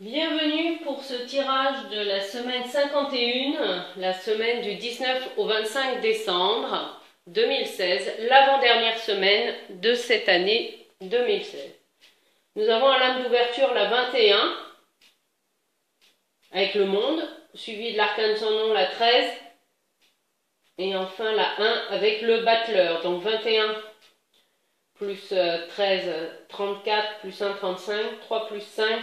Bienvenue pour ce tirage de la semaine 51, la semaine du 19 au 25 décembre 2016, l'avant-dernière semaine de cette année 2016. Nous avons à lame d'ouverture la 21, avec le monde, suivi de l'arcane sans nom, la 13, et enfin la 1 avec le battleur, donc 21 plus 13, 34, plus 1, 35, 3 plus 5,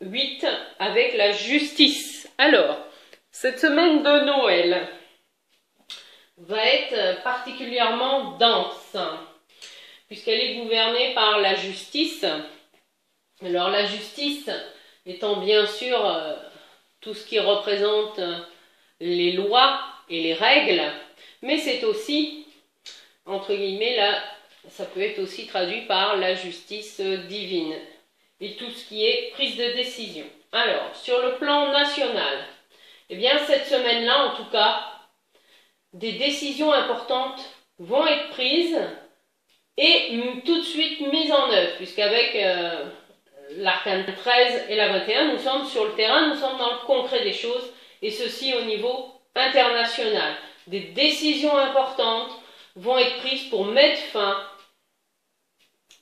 8 avec la justice. Alors, cette semaine de Noël va être particulièrement dense, puisqu'elle est gouvernée par la justice. Alors la justice étant bien sûr tout ce qui représente les lois et les règles, mais c'est aussi, entre guillemets, ça peut être aussi traduit par la justice divine et tout ce qui est prise de décision. Alors, sur le plan national, eh bien cette semaine-là, en tout cas, des décisions importantes vont être prises et tout de suite mises en œuvre, puisqu'avec l'arcane 13 et la 21, nous sommes sur le terrain, nous sommes dans le concret des choses, et ceci au niveau international. Des décisions importantes vont être prises pour mettre fin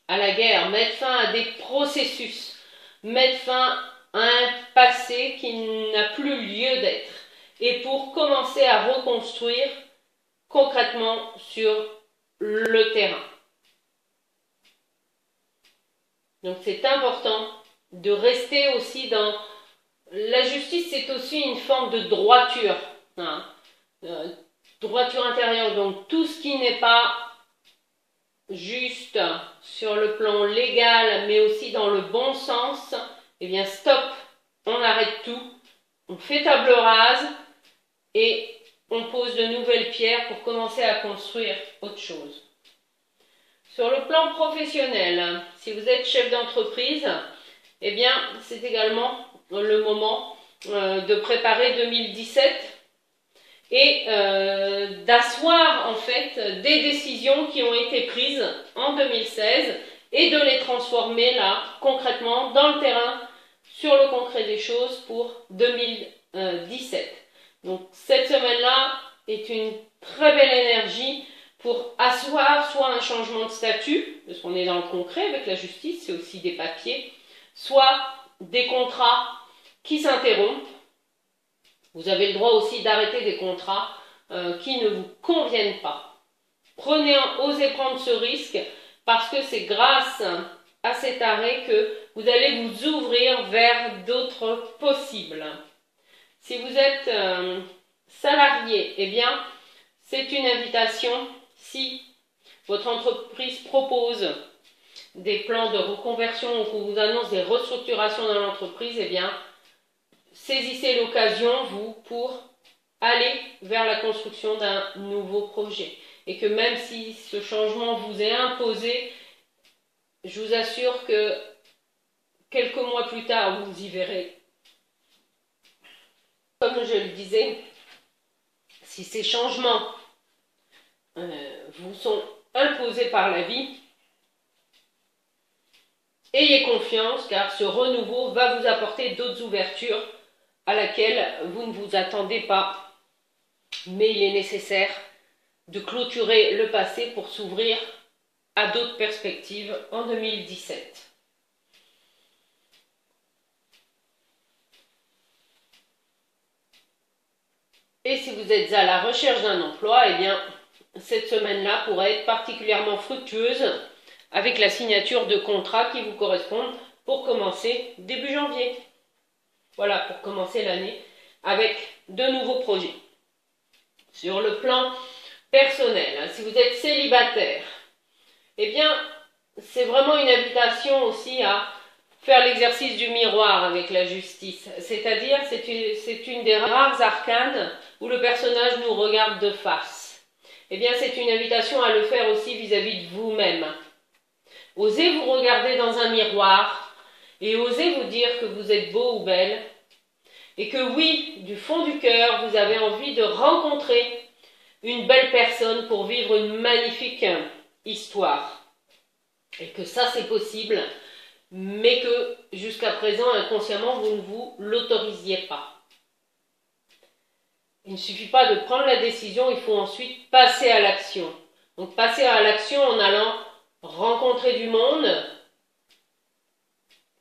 à la guerre, mettre fin à des processus, mettre fin à un passé qui n'a plus lieu d'être, et pour commencer à reconstruire concrètement sur le terrain. Donc c'est important de rester aussi dans... La justice, c'est aussi une forme de droiture, droiture intérieure, donc tout ce qui n'est pas juste sur le plan légal, mais aussi dans le bon sens, eh bien stop, on arrête tout, on fait table rase et on pose de nouvelles pierres pour commencer à construire autre chose. Sur le plan professionnel, si vous êtes chef d'entreprise, eh bien c'est également le moment de préparer 2017 et d'asseoir en fait des décisions qui ont été prises en 2016 et de les transformer là concrètement dans le terrain sur le concret des choses pour 2017. Donc cette semaine-là est une très belle énergie pour asseoir soit un changement de statut, parce qu'on est dans le concret avec la justice, c'est aussi des papiers, soit des contrats qui s'interrompent. Vous avez le droit aussi d'arrêter des contrats qui ne vous conviennent pas. Osez prendre ce risque parce que c'est grâce à cet arrêt que vous allez vous ouvrir vers d'autres possibles. Si vous êtes salarié, eh bien, c'est une invitation. Si votre entreprise propose des plans de reconversion ou qu'on vous annonce des restructurations dans l'entreprise, eh bien, saisissez l'occasion, vous, pour aller vers la construction d'un nouveau projet. Et que même si ce changement vous est imposé, je vous assure que quelques mois plus tard, vous y verrez. Comme je le disais, si ces changements vous sont imposés par la vie, ayez confiance car ce renouveau va vous apporter d'autres ouvertures à laquelle vous ne vous attendez pas. Mais il est nécessaire de clôturer le passé pour s'ouvrir à d'autres perspectives en 2017. Et si vous êtes à la recherche d'un emploi, eh bien, cette semaine-là pourrait être particulièrement fructueuse avec la signature de contrats qui vous correspondent pour commencer début janvier. Voilà, pour commencer l'année avec de nouveaux projets. Sur le plan personnel, si vous êtes célibataire, eh bien, c'est vraiment une invitation aussi à faire l'exercice du miroir avec la justice. C'est-à-dire, c'est une des rares arcanes où le personnage nous regarde de face. Eh bien, c'est une invitation à le faire aussi vis-à-vis de vous-même. Osez vous regarder dans un miroir et osez vous dire que vous êtes beau ou belle et que oui, du fond du cœur, vous avez envie de rencontrer une belle personne pour vivre une magnifique histoire. Et que ça, c'est possible, mais que jusqu'à présent, inconsciemment, vous ne vous l'autorisiez pas. Il ne suffit pas de prendre la décision, il faut ensuite passer à l'action. Donc passer à l'action en allant rencontrer du monde,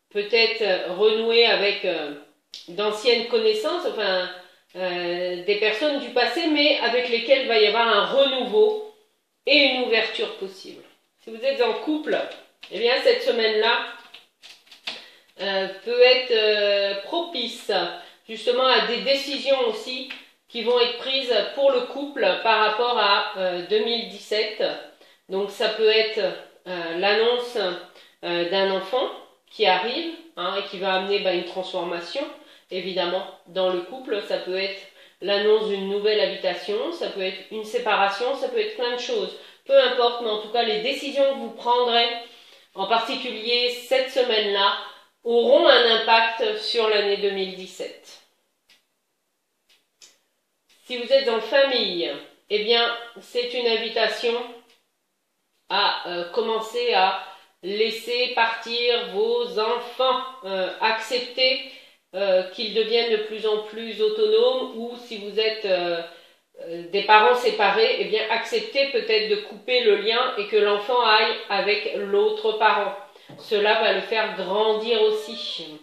peut-être renouer avec d'anciennes connaissances, enfin des personnes du passé, mais avec lesquelles il va y avoir un renouveau et une ouverture possible. Si vous êtes en couple, eh bien cette semaine-là peut être propice justement à des décisions aussi qui vont être prises pour le couple par rapport à 2017. Donc ça peut être l'annonce d'un enfant qui arrive et qui va amener une transformation évidemment dans le couple. Ça peut être l'annonce d'une nouvelle habitation, ça peut être une séparation, ça peut être plein de choses. Peu importe, mais en tout cas les décisions que vous prendrez, en particulier cette semaine-là, auront un impact sur l'année 2017. Si vous êtes en famille, eh bien, c'est une invitation à commencer à laisser partir vos enfants, accepter qu'ils deviennent de plus en plus autonomes, ou si vous êtes des parents séparés, eh bien, accepter peut-être de couper le lien et que l'enfant aille avec l'autre parent. Cela va le faire grandir aussi.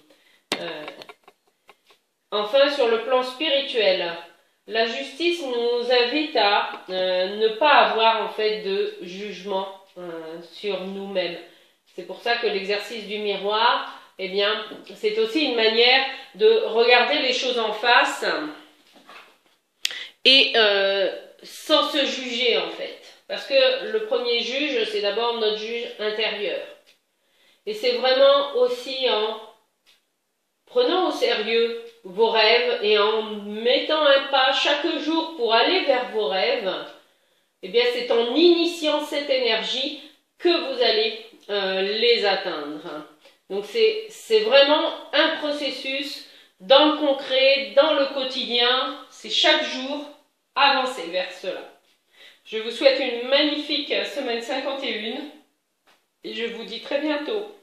Enfin, sur le plan spirituel, la justice nous invite à ne pas avoir en fait de jugement sur nous-mêmes. C'est pour ça que l'exercice du miroir, eh bien, c'est aussi une manière de regarder les choses en face et sans se juger en fait. Parce que le premier juge, c'est d'abord notre juge intérieur. Et c'est vraiment aussi en prenant au sérieux vos rêves et en mettant un pas chaque jour pour aller vers vos rêves, eh bien c'est en initiant cette énergie que vous allez les atteindre. Donc c'est vraiment un processus dans le concret, dans le quotidien, c'est chaque jour avancer vers cela. Je vous souhaite une magnifique semaine 51 et je vous dis très bientôt.